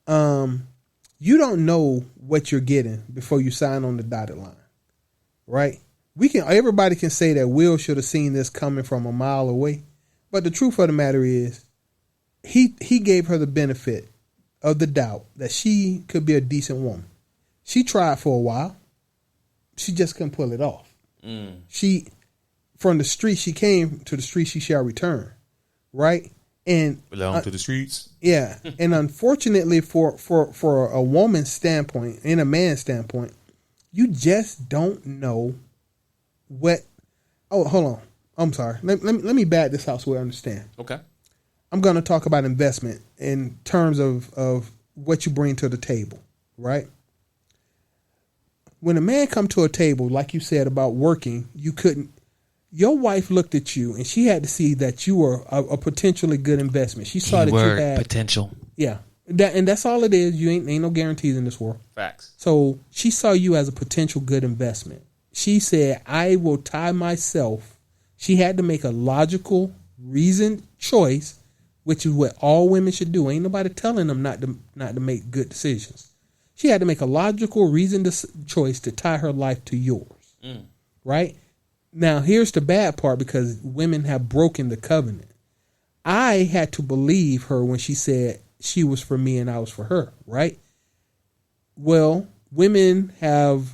you don't know what you're getting before you sign on the dotted line, right? Everybody can say that Will should have seen this coming from a mile away, but the truth of the matter is, he gave her the benefit of the doubt that she could be a decent woman. She tried for a while. She just couldn't pull it off. She, from the street she came, to the street she shall return, right? And belong to the streets. Yeah, and unfortunately for a woman's standpoint and a man's standpoint, you just don't know what. Oh, hold on. I'm sorry. Let me back this out so we understand. Okay. I'm going to talk about investment in terms of what you bring to the table, right? When a man come to a table, like you said about working, your wife looked at you and she had to see that you were a potentially good investment. She saw that you had potential. Yeah. And that's all it is. You ain't no guarantees in this world. Facts. So she saw you as a potential good investment. She said, I will tie myself. She had to make a logical, reasoned choice, which is what all women should do. Ain't nobody telling them not to make good decisions. She had to make a logical, reasoned choice to tie her life to yours. Right? Now, here's the bad part, because women have broken the covenant. I had to believe her when she said she was for me and I was for her, right? Well, women have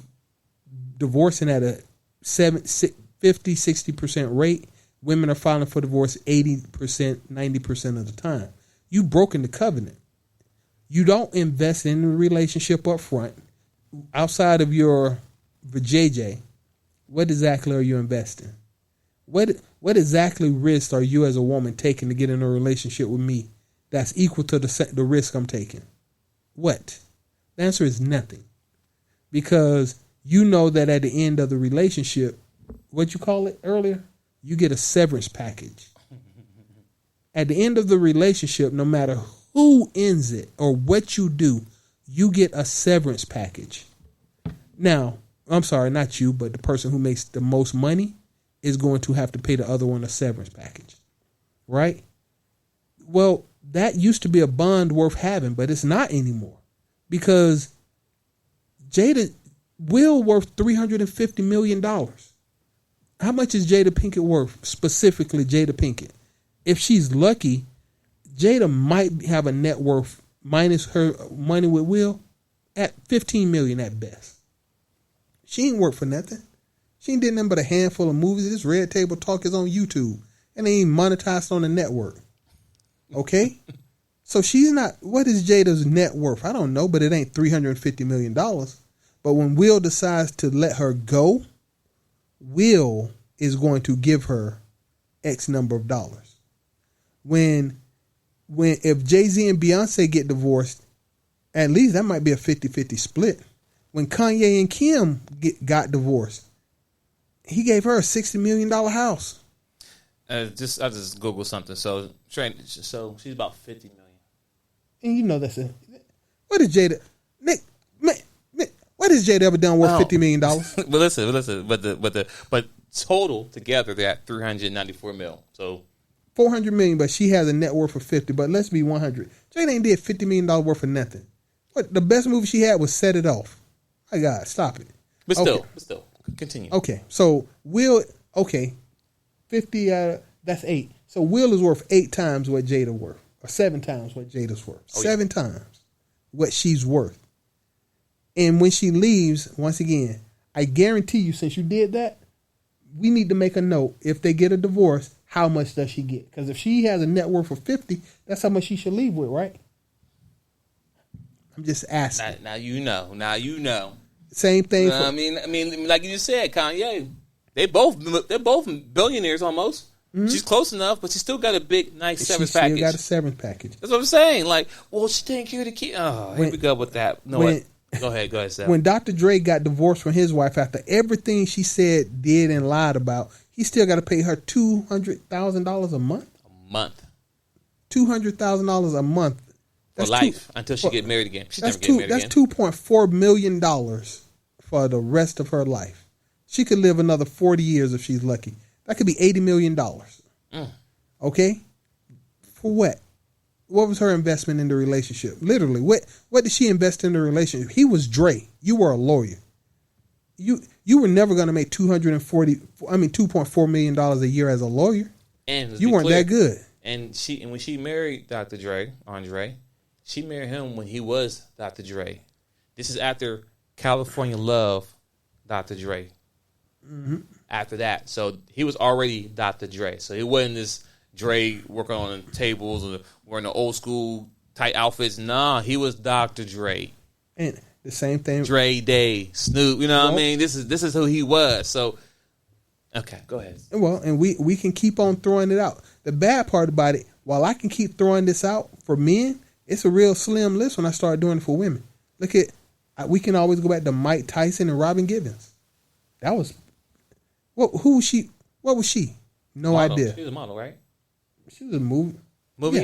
divorcing at a 50-60% rate. Women are filing for divorce 80%, 90% of the time. You've broken the covenant. You don't invest in the relationship up front. Outside of your vajayjay, what exactly are you investing? What exactly risk are you as a woman taking to get in a relationship with me that's equal to the risk I'm taking? What? The answer is nothing. Because you know that at the end of the relationship, what you call it earlier, you get a severance package. At the end of the relationship, no matter who ends it or what you do, you get a severance package. Now, I'm sorry, not you, but the person who makes the most money is going to have to pay the other one a severance package. Right? Well, that used to be a bond worth having, but it's not anymore. Because Will worth $350 million. How much is Jada Pinkett worth? Specifically, Jada Pinkett. If she's lucky, Jada might have a net worth minus her money with Will at $15 million at best. She ain't worked for nothing. She ain't did nothing but a handful of movies. This Red Table Talk is on YouTube and they ain't monetized on the network. Okay? So she's not, what is Jada's net worth? I don't know, but it ain't $350 million. But when Will decides to let her go, Will is going to give her X number of dollars. If Jay-Z and Beyonce get divorced, at least that might be a 50-50 split. When Kanye and Kim got divorced, he gave her a $60 million house. I just Googled something. So she's about $50 million. And you know what is Jada? Nick, what has Jada ever done worth $50 million? But listen. But total together they're at $394 million. So $400 million, but she has a net worth of 50. But let's be 100. Jada ain't did $50 million worth of nothing. What the best movie she had was Set It Off. My God, stop it. But still, continue. Okay, so Will, 50, that's 8. So Will is worth 8 times what Jada worth, or 7 times what Jada's worth. 7 times what she's worth. And when she leaves, once again, I guarantee you, since you did that, we need to make a note. If they get a divorce, how much does she get? Because if she has a net worth of 50, that's how much she should leave with, right? I'm just asking. Now you know. Same thing. I mean, like you just said, Kanye, they're both billionaires almost. Mm-hmm. She's close enough, but she still got a big, nice severance package. She got a severance package. That's what I'm saying. Like, well, she didn't care to keep. Oh, here we go with that. No, go ahead, Seth. When Dr. Dre got divorced from his wife after everything she said, did, and lied about, he still got to pay her $200,000 a month. $200,000 a month. for life until she get married again. She's never That's getting married again. $2.4 million for the rest of her life. She could live another 40 years if she's lucky. That could be $80 million. Okay? For what? What was her investment in the relationship? Literally, what did she invest in the relationship? He was Dre. You were a lawyer. You were never going to make $2.4 million a year as a lawyer. And you weren't that good. And when she married Andre, she married him when he was Dr. Dre. This is after California Love, Dr. Dre. Mm-hmm. After that, so he was already Dr. Dre. So it wasn't this Dre working on tables or wearing the old school tight outfits. Nah, he was Dr. Dre. And the same thing, Dre Day, Snoop. You know what I mean? This is who he was. So, okay, go ahead. Well, and we can keep on throwing it out. The bad part about it, while I can keep throwing this out for men, it's a real slim list when I start doing it for women. Look at, we can always go back to Mike Tyson and Robin Givens. That was, who was she? What was she? No idea. She was a model, right? She was a movie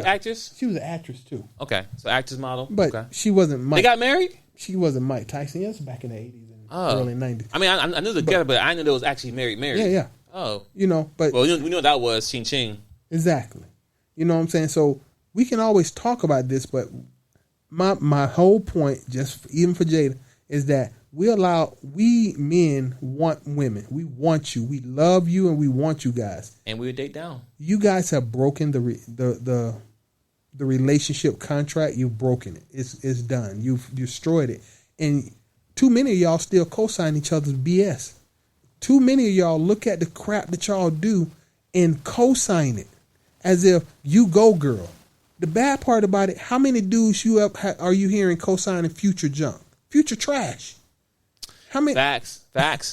actress? She was an actress too. Okay, so actress model. But okay. She wasn't Mike. They got married? She wasn't Mike Tyson. Yes, back in the 80s and early 90s. I mean, I knew together, but I knew they was actually married. Yeah. Oh. But... Well, we know that was Ching Ching. Exactly. You know what I'm saying? So we can always talk about this, but my whole point, just even for Jada, is that we men want women. We want you. We love you, and we want you guys. And we would date down. You guys have broken the relationship contract. You've broken it. It's done. You've destroyed it. And too many of y'all still co-sign each other's BS. Too many of y'all look at the crap that y'all do and co-sign it as if you go, girl. The bad part about it, how many dudes are you hearing co-signing future junk, future trash? How many? Facts.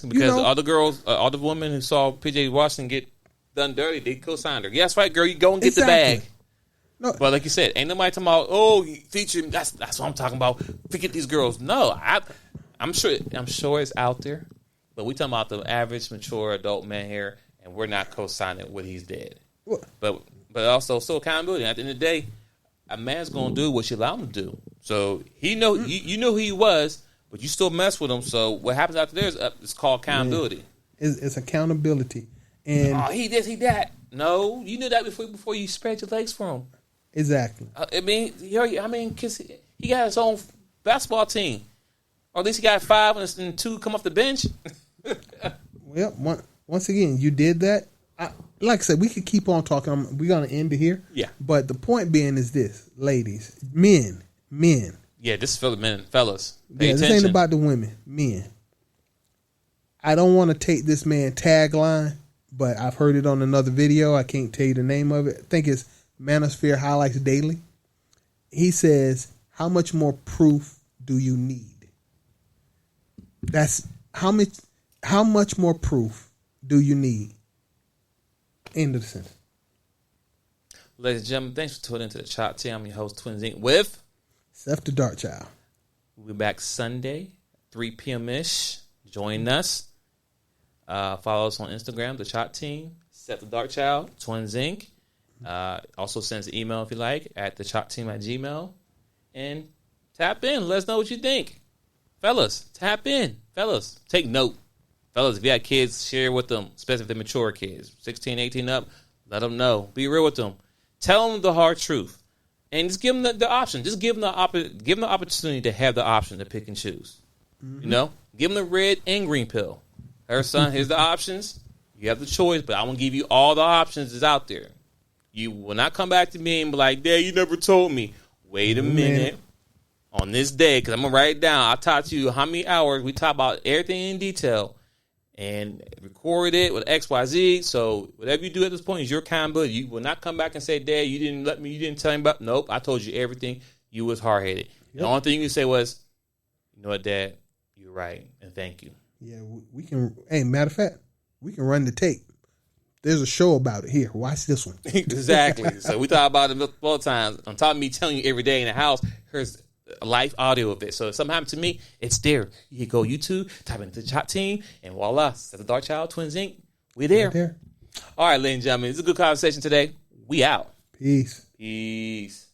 Because all the girls, all the women who saw PJ Washington get done dirty, they co-signed her. Yeah, that's right, girl. You go and get the bag. No. But like you said, ain't nobody talking about feature. That's what I'm talking about. Forget these girls. No, I'm sure it's out there, but we talking about the average mature adult man here, and we're not co-signing what he's dead. What? But also accountability. At the end of the day, a man's gonna do what you allow him to do. So he know you know who he was, but you still mess with him. So what happens after there is called accountability. It's accountability. And he this, he that. No, you knew that before you spread your legs for him. Exactly. Cause he got his own basketball team, or at least he got 5 and 2 come off the bench. Well, once again, you did that. Like I said, we could keep on talking. We're gonna end it here. Yeah. But the point being is this, ladies, men. Yeah, this is for the men, fellas. Pay attention. This ain't about the women. Men. I don't want to take this man tagline, but I've heard it on another video. I can't tell you the name of it. I think it's Manosphere Highlights Daily. He says, "How much more proof do you need?" That's how much more proof do you need? End of the sentence. Ladies and gentlemen, thanks for tuning into the Dachopteam. I'm your host, Twins Inc. with Seth the Dark Child. We'll be back Sunday, 3 p.m.-ish. Join us. Follow us on Instagram, the Dachopteam, Seth the Dark Child, Twins Inc. Also send us an email if you like at thechopteam@gmail. And tap in. Let us know what you think. Fellas, tap in. Fellas, take note. Fellas, if you got kids, share with them, especially if they're mature kids. 16, 18 up, let them know. Be real with them. Tell them the hard truth. And just give them the option. Just give them the opportunity to have the option to pick and choose. Mm-hmm. You know? Give them the red and green pill. Her son, here's the options. You have the choice, but I won't give you all the options that's out there. You will not come back to me and be like, Dad, you never told me. Wait a minute. On this day, because I'm going to write it down. I taught you how many hours. We talk about everything in detail. And record it with XYZ. So whatever you do at this point is your accountability. You will not come back and say, Dad, you didn't tell me about. Nope, I told you everything. You was hard-headed. Yep. The only thing you can say was, you know what, Dad, you're right, and thank you. Yeah, we can. Hey, matter of fact, we can run the tape. There's a show about it here. Watch this one. Exactly. So we talk about it multiple times. On top of me telling you every day in the house, here's a live audio of it. So if something happened to me, it's there. You can go YouTube, type into the Dachopteam, and voila, Seth the Dark Child, Twins Inc. We there. All right, ladies and gentlemen, it's a good conversation today. We out. Peace. Peace.